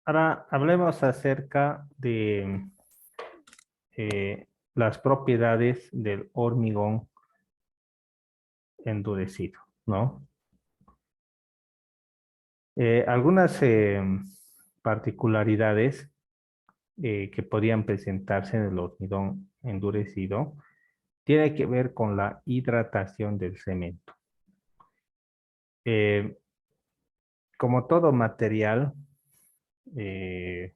Ahora hablemos acerca de las propiedades del hormigón endurecido, ¿no? Algunas particularidades que podrían presentarse en el hormigón endurecido tiene que ver con la hidratación del cemento. Eh, Como todo material eh,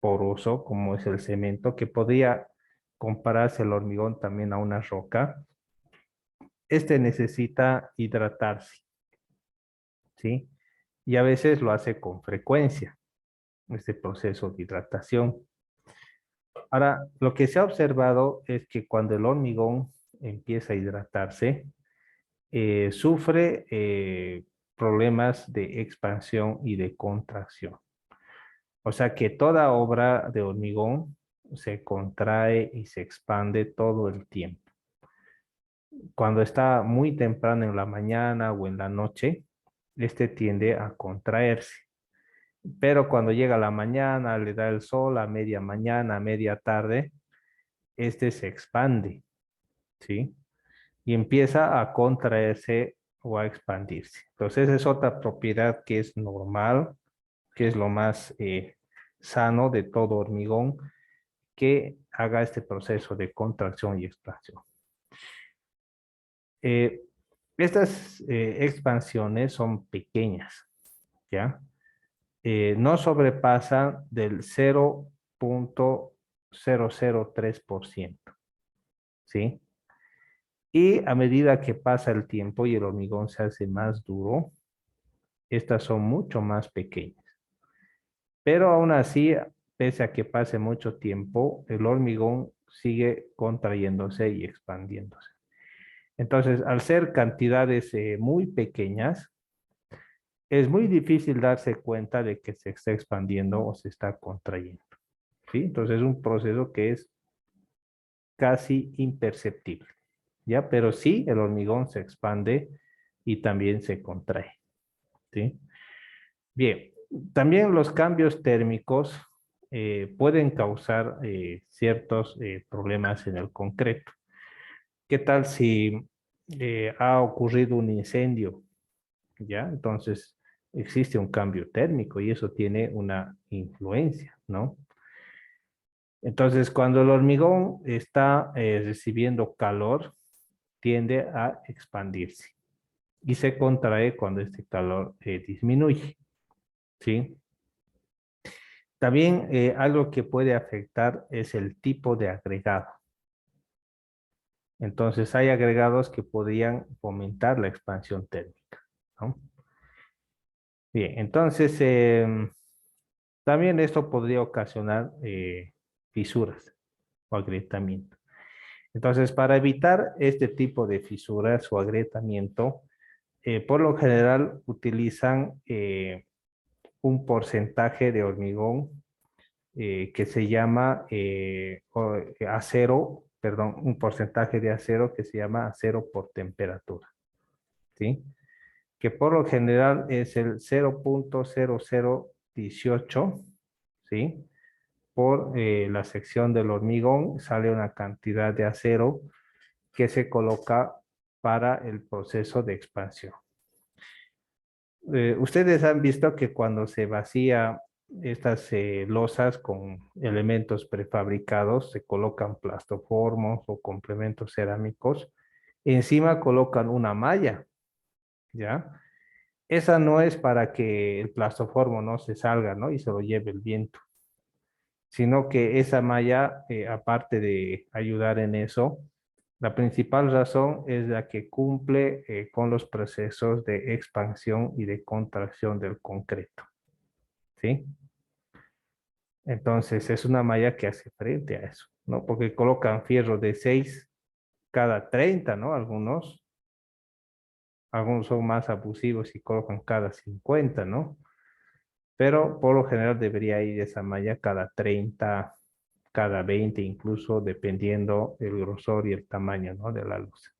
poroso, como es el cemento, que podría compararse el hormigón también a una roca, este necesita hidratarse, ¿sí? Y a veces lo hace con frecuencia, este proceso de hidratación. Ahora, lo que se ha observado es que cuando el hormigón empieza a hidratarse, sufre problemas de expansión y de contracción. O sea que toda obra de hormigón se contrae y se expande todo el tiempo. Cuando está muy temprano en la mañana o en la noche, este tiende a contraerse. Pero cuando llega la mañana, le da el sol a media mañana, a media tarde, este se expande, ¿sí? Y empieza a contraerse o a expandirse. Entonces, esa es otra propiedad que es normal, que es lo más sano de todo hormigón, que haga este proceso de contracción y expansión. Eh, Estas expansiones son pequeñas, ¿ya? No sobrepasan del 0,003%, ¿sí? Y a medida que pasa el tiempo y el hormigón se hace más duro, estas son mucho más pequeñas. Pero aún así, pese a que pase mucho tiempo, el hormigón sigue contrayéndose y expandiéndose. Entonces, al ser cantidades muy pequeñas, es muy difícil darse cuenta de que se está expandiendo o se está contrayendo, ¿sí? Entonces, es un proceso que es casi imperceptible, ¿ya? Pero sí, el hormigón se expande y también se contrae, ¿sí? Bien, también los cambios térmicos pueden causar ciertos problemas en el concreto. ¿Qué tal si ha ocurrido un incendio? ¿Ya? Entonces, existe un cambio térmico y eso tiene una influencia, ¿no? Entonces, cuando el hormigón está recibiendo calor, tiende a expandirse y se contrae cuando este calor disminuye, ¿sí? También algo que puede afectar es el tipo de agregado. Entonces, hay agregados que podrían fomentar la expansión térmica, ¿no? Bien, entonces, también esto podría ocasionar fisuras o agrietamiento. Entonces, para evitar este tipo de fisuras o agrietamiento, por lo general utilizan un porcentaje de hormigón que se llama acero, perdón, un porcentaje de acero que se llama acero por temperatura, ¿sí? Que por lo general es el 0,0018, ¿sí? Por la sección del hormigón sale una cantidad de acero que se coloca para el proceso de expansión. Ustedes han visto que cuando se vacía estas losas con elementos prefabricados, se colocan plastoformos o complementos cerámicos, encima colocan una malla, ¿ya? Esa no es para que el plastoformo no se salga, ¿no? Y se lo lleve el viento, sino que esa malla, aparte de ayudar en eso, la principal razón es la que cumple con los procesos de expansión y de contracción del concreto, ¿sí? Entonces es una malla que hace frente a eso, ¿no? Porque colocan fierro de 6 cada 30, ¿no? Algunos son más abusivos y colocan cada 50, ¿no? Pero por lo general debería ir esa malla cada 30, cada 20, incluso dependiendo el grosor y el tamaño, ¿no? De la luz.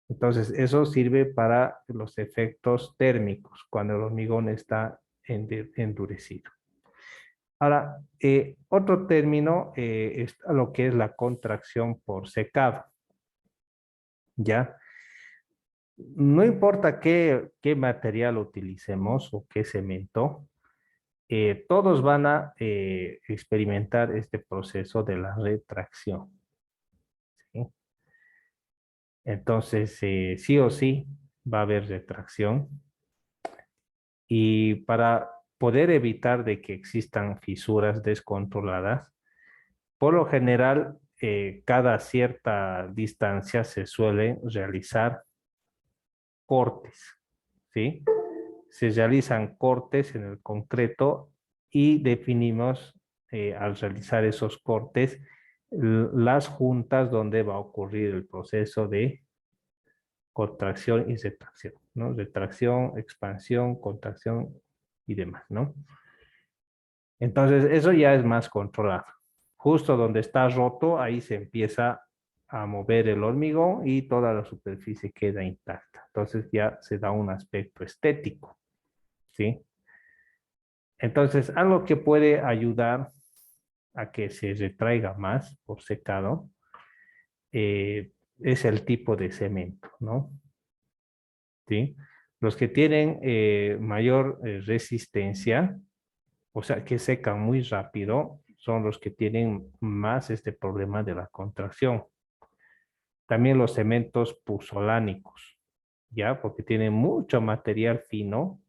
Entonces, eso sirve para los efectos térmicos, cuando el hormigón está endurecido. Ahora, otro término es lo que es la contracción por secado. ¿Ya? No importa qué material utilicemos o qué cemento, todos van a experimentar este proceso de la retracción. ¿Sí? Entonces, sí o sí va a haber retracción. Y para poder evitar de que existan fisuras descontroladas, por lo general, cada cierta distancia se suele realizar cortes, ¿sí? Se realizan cortes en el concreto y definimos al realizar esos cortes las juntas donde va a ocurrir el proceso de contracción y retracción, ¿no? Retracción, expansión, contracción y demás, ¿no? Entonces, eso ya es más controlado. Justo donde está roto, ahí se empieza a mover el hormigón y toda la superficie queda intacta. Entonces ya se da un aspecto estético, ¿sí? Entonces, algo que puede ayudar a que se retraiga más por secado es el tipo de cemento, ¿no? ¿Sí? Los que tienen mayor resistencia, o sea, que secan muy rápido, son los que tienen más este problema de la contracción. También los cementos puzolánicos, ¿ya? Porque tienen mucho material fino,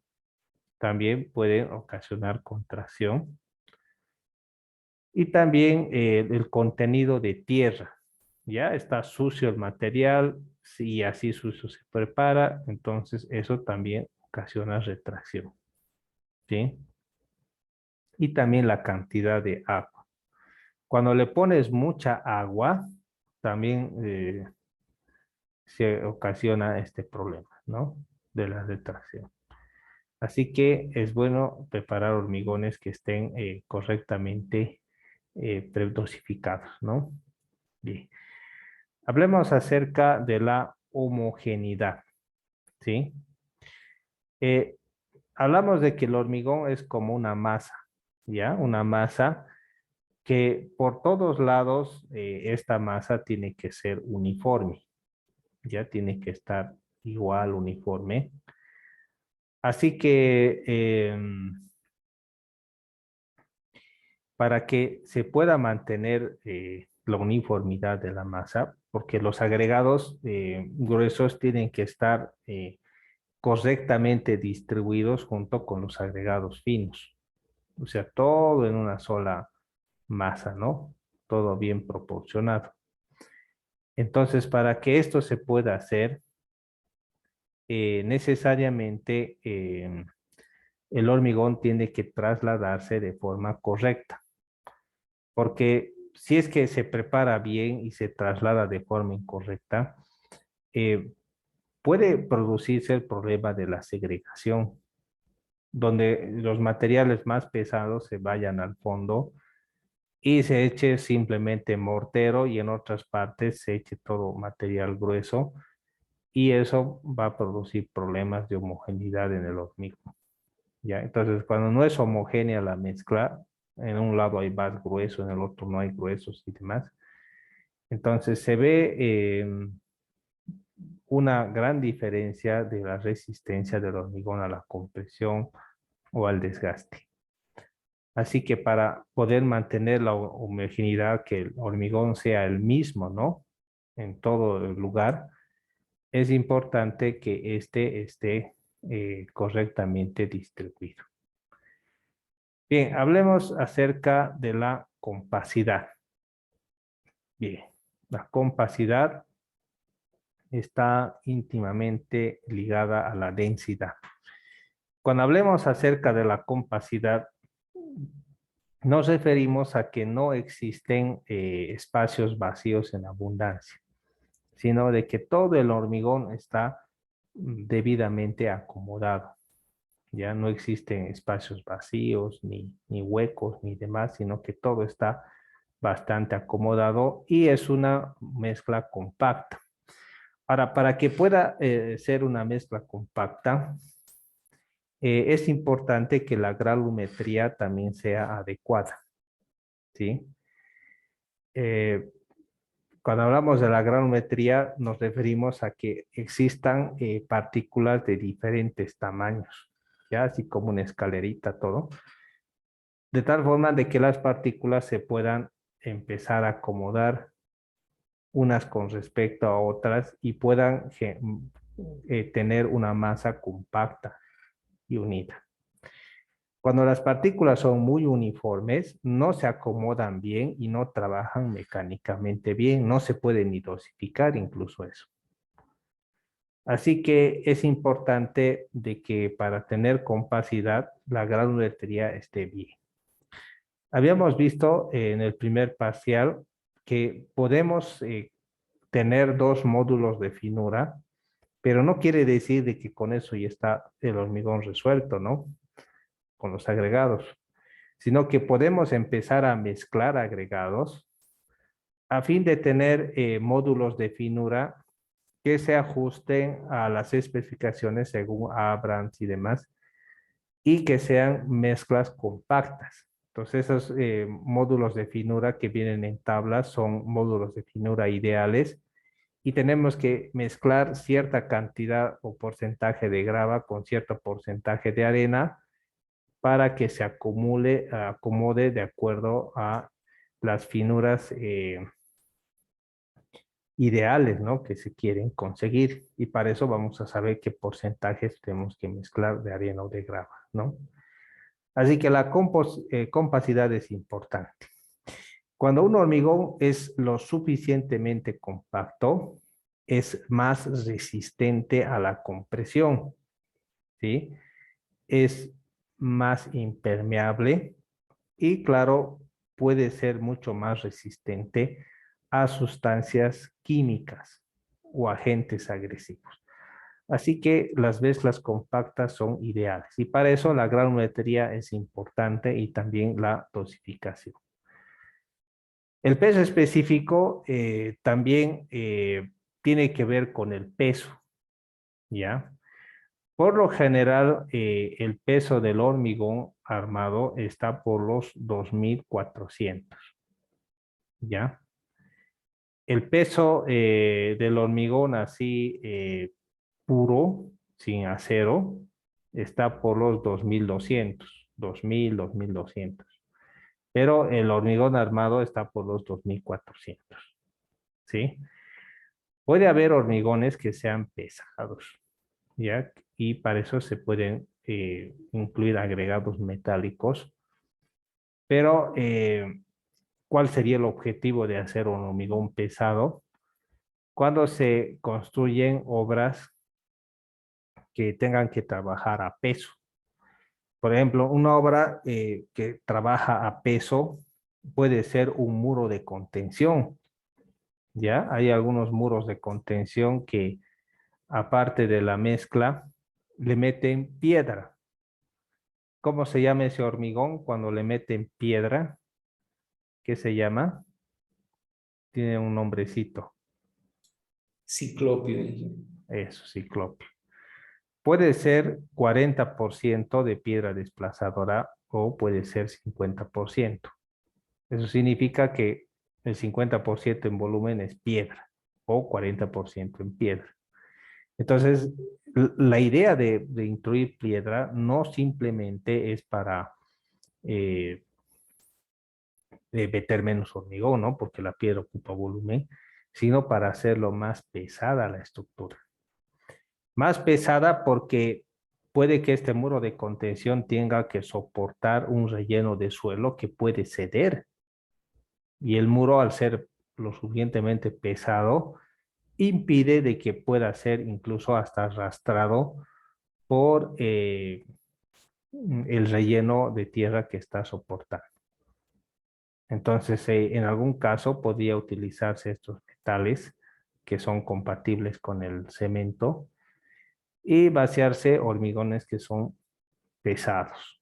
también pueden ocasionar contracción. Y también el contenido de tierra, ¿ya? Está sucio el material, si así sucio se prepara, entonces eso también ocasiona retracción, ¿sí? Y también la cantidad de agua. Cuando le pones mucha agua, también se ocasiona este problema, ¿no? De la retracción. Así que es bueno preparar hormigones que estén correctamente predosificados, ¿no? Bien. Hablemos acerca de la homogeneidad, ¿sí? Eh, Hablamos de que el hormigón es como una masa, ¿ya? Una masa que por todos lados esta masa tiene que ser uniforme, ya tiene que estar igual, uniforme. Así que para que se pueda mantener la uniformidad de la masa, porque los agregados gruesos tienen que estar correctamente distribuidos junto con los agregados finos. O sea, todo en una sola masa, ¿no? Todo bien proporcionado. Entonces, para que esto se pueda hacer, necesariamente el hormigón tiene que trasladarse de forma correcta, porque si es que se prepara bien y se traslada de forma incorrecta, eh, puede producirse el problema de la segregación, donde los materiales más pesados se vayan al fondo y se eche simplemente mortero y en otras partes se eche todo material grueso y eso va a producir problemas de homogeneidad en el hormigón. ¿Ya? Entonces, cuando no es homogénea la mezcla, en un lado hay más grueso, en el otro no hay gruesos y demás. Entonces, se ve una gran diferencia de la resistencia del hormigón a la compresión o al desgaste. Así que para poder mantener la homogeneidad, que el hormigón sea el mismo, ¿no? En todo el lugar, es importante que este esté correctamente distribuido. Bien, hablemos acerca de la compacidad. Bien, la compacidad está íntimamente ligada a la densidad. Cuando hablemos acerca de la compacidad, nos referimos a que no existen espacios vacíos en abundancia, sino de que todo el hormigón está debidamente acomodado. Ya no existen espacios vacíos, ni huecos, ni demás, sino que todo está bastante acomodado y es una mezcla compacta. Ahora, para que pueda ser una mezcla compacta, es importante que la granulometría también sea adecuada, ¿sí? Eh, Cuando hablamos de la granulometría, nos referimos a que existan partículas de diferentes tamaños, ¿ya? Así como una escalerita, todo. De tal forma de que las partículas se puedan empezar a acomodar unas con respecto a otras y puedan tener una masa compacta y unida. Cuando las partículas son muy uniformes, no se acomodan bien y no trabajan mecánicamente bien, no se puede ni dosificar incluso eso. Así que es importante de que para tener compacidad la granulometría esté bien. Habíamos visto en el primer parcial que podemos tener dos módulos de finura, pero no quiere decir de que con eso ya está el hormigón resuelto, ¿no? Con los agregados, sino que podemos empezar a mezclar agregados a fin de tener módulos de finura que se ajusten a las especificaciones según Abrams y demás, y que sean mezclas compactas. Entonces, esos módulos de finura que vienen en tablas son módulos de finura ideales y tenemos que mezclar cierta cantidad o porcentaje de grava con cierto porcentaje de arena para que se acomode de acuerdo a las finuras ideales, ¿no? Que se quieren conseguir. Y para eso vamos a saber qué porcentajes tenemos que mezclar de arena o de grava, ¿no? Así que la compacidad es importante. Cuando un hormigón es lo suficientemente compacto, es más resistente a la compresión, ¿sí? Es más impermeable y, claro, puede ser mucho más resistente a sustancias químicas o agentes agresivos. Así que las mezclas compactas son ideales y para eso la granulometría es importante y también la dosificación. El peso específico también tiene que ver con el peso, ¿ya? Por lo general, el peso del hormigón armado está por los 2.400, ¿ya? El peso del hormigón así puro, sin acero, está por los 2.200. Pero el hormigón armado está por los 2.400, ¿sí? Puede haber hormigones que sean pesados, ¿ya? Y para eso se pueden incluir agregados metálicos, pero ¿cuál sería el objetivo de hacer un hormigón pesado? Cuando se construyen obras que tengan que trabajar a peso. Por ejemplo, una obra que trabaja a peso puede ser un muro de contención, ¿ya? Hay algunos muros de contención que, aparte de la mezcla, le meten piedra. ¿Cómo se llama ese hormigón cuando le meten piedra? ¿Qué se llama? Tiene un nombrecito. Ciclopio. Eso, ciclopio. Puede ser 40% de piedra desplazadora o puede ser 50%. Eso significa que el 50% en volumen es piedra o 40% en piedra. Entonces, la idea de incluir piedra no simplemente es para meter menos hormigón, ¿no? Porque la piedra ocupa volumen, sino para hacerlo más pesada la estructura. Más pesada porque puede que este muro de contención tenga que soportar un relleno de suelo que puede ceder. Y el muro, al ser lo suficientemente pesado, impide de que pueda ser incluso hasta arrastrado por el relleno de tierra que está soportando. Entonces, en algún caso podría utilizarse estos metales que son compatibles con el cemento y vaciarse hormigones que son pesados,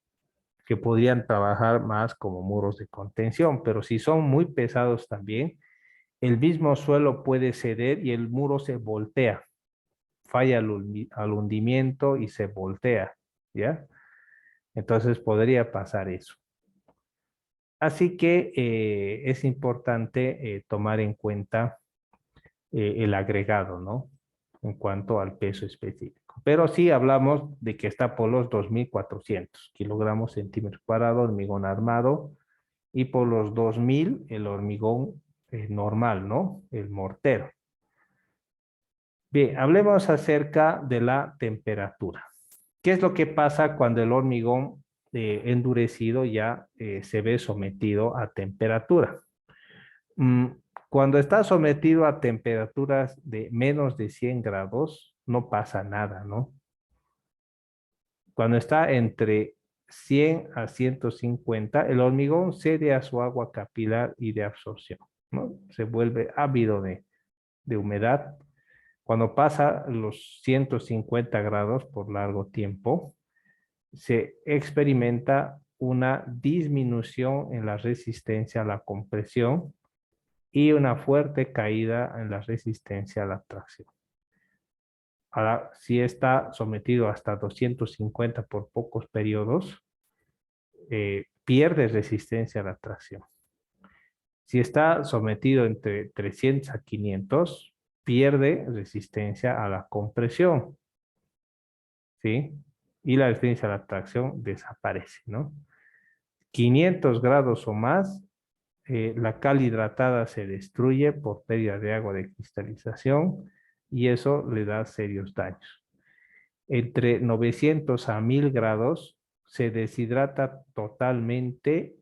que podrían trabajar más como muros de contención, pero si son muy pesados también, el mismo suelo puede ceder y el muro se voltea, falla al hundimiento y se voltea, ¿ya? Entonces podría pasar eso. Así que es importante tomar en cuenta el agregado, ¿no? En cuanto al peso específico. Pero sí hablamos de que está por los 2.400 kilogramos centímetros cuadrados hormigón armado y por los 2.000 el hormigón normal, ¿no? El mortero. Bien, hablemos acerca de la temperatura. ¿Qué es lo que pasa cuando el hormigón endurecido ya se ve sometido a temperatura? Mm, Cuando está sometido a temperaturas de menos de 100 grados, no pasa nada, ¿no? Cuando está entre 100 a 150, el hormigón cede a su agua capilar y de absorción, ¿no? Se vuelve ávido de humedad. Cuando pasa los 150 grados por largo tiempo, se experimenta una disminución en la resistencia a la compresión y una fuerte caída en la resistencia a la tracción. Ahora, si está sometido hasta 250 por pocos periodos, pierde resistencia a la tracción. Si está sometido entre 300 a 500, pierde resistencia a la compresión, ¿sí? Y la resistencia a la tracción desaparece, ¿no? 500 grados o más, la cal hidratada se destruye por pérdida de agua de cristalización y eso le da serios daños. Entre 900 a 1000 grados se deshidrata totalmente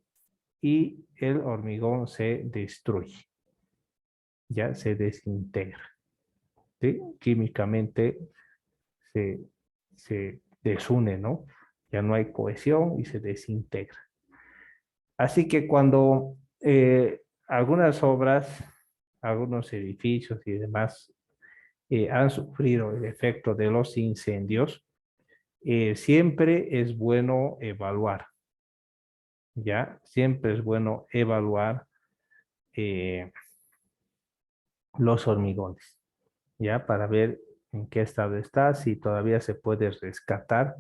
y el hormigón se destruye, ya se desintegra, ¿sí? Químicamente se, se desune, ¿no? Ya no hay cohesión y se desintegra. Así que cuando algunas obras, algunos edificios y demás han sufrido el efecto de los incendios, siempre es bueno evaluar, ¿ya? Siempre es bueno evaluar eh, los hormigones, ¿ya? Para ver en qué estado está, si todavía se puede rescatar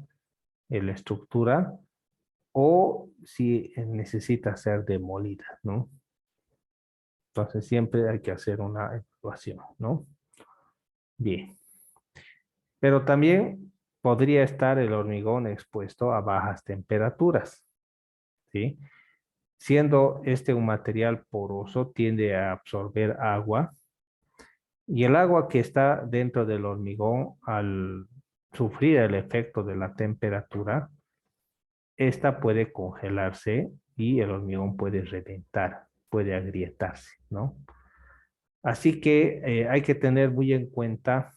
la estructura o si necesita ser demolida, ¿no? Entonces siempre hay que hacer una evaluación, ¿no? Bien. Pero también podría estar el hormigón expuesto a bajas temperaturas, ¿sí? Siendo este un material poroso, tiende a absorber agua y el agua que está dentro del hormigón al sufrir el efecto de la temperatura, esta puede congelarse y el hormigón puede reventar, puede agrietarse, ¿no? Así que hay que tener muy en cuenta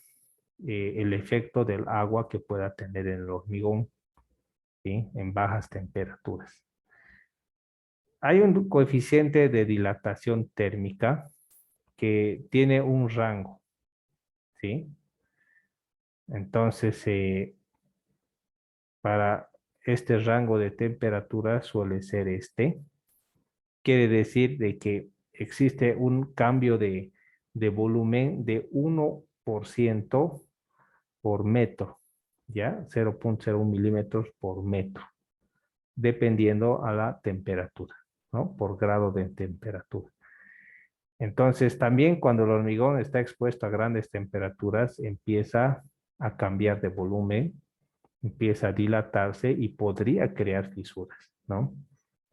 el efecto del agua que pueda tener en el hormigón, ¿sí? En bajas temperaturas. Hay un coeficiente de dilatación térmica que tiene un rango, ¿sí? Entonces, para este rango de temperatura suele ser este. Quiere decir de que existe un cambio de volumen de 1% por metro, ¿ya? 0.01 milímetros por metro, dependiendo a la temperatura, ¿no? Por grado de temperatura. Entonces, también cuando el hormigón está expuesto a grandes temperaturas, empieza a cambiar de volumen, empieza a dilatarse y podría crear fisuras, ¿no?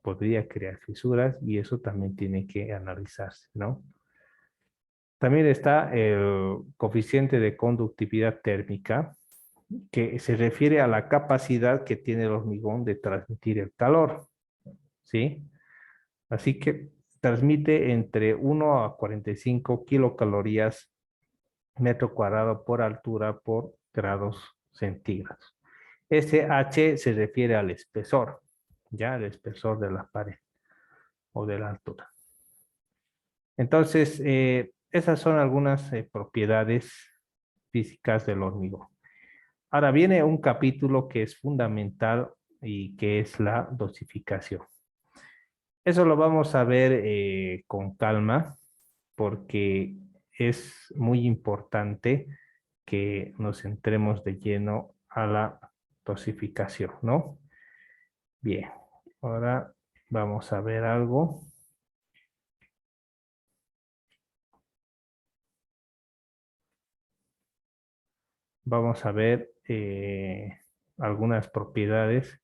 Podría crear fisuras y eso también tiene que analizarse, ¿no? También está el coeficiente de conductividad térmica, que se refiere a la capacidad que tiene el hormigón de transmitir el calor, ¿sí? Así que transmite entre 1 a 45 kilocalorías metro cuadrado por altura por grados centígrados. Este H se refiere al espesor, ya el espesor de la pared o de la altura. Entonces, esas son algunas propiedades físicas del hormigón. Ahora viene un capítulo que es fundamental y que es la dosificación. Eso lo vamos a ver con calma porque es muy importante que nos centremos de lleno a la dosificación, ¿no? Bien, ahora vamos a ver algo. Vamos a ver algunas propiedades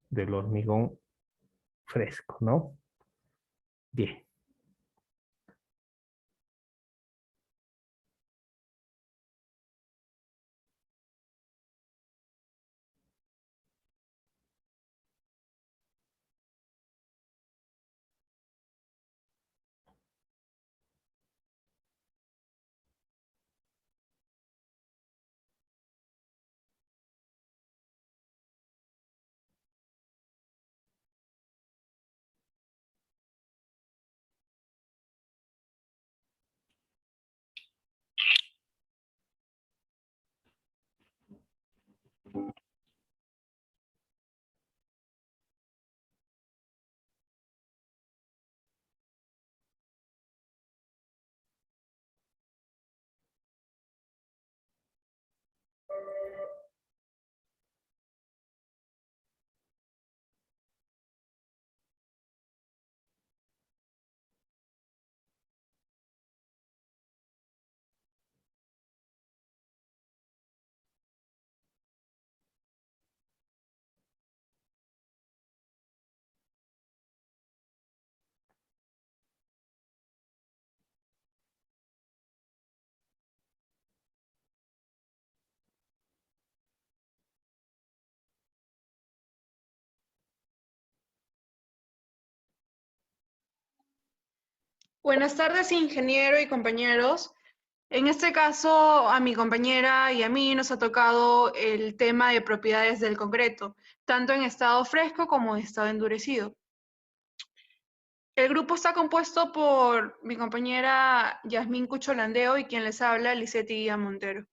del hormigón fresco, ¿no? Bien. Buenas tardes, ingeniero y compañeros. En este caso, a mi compañera y a mí nos ha tocado el tema de propiedades del concreto, tanto en estado fresco como en estado endurecido. El grupo está compuesto por mi compañera Yasmín Cucholandeo y quien les habla, Lisette Guía Montero.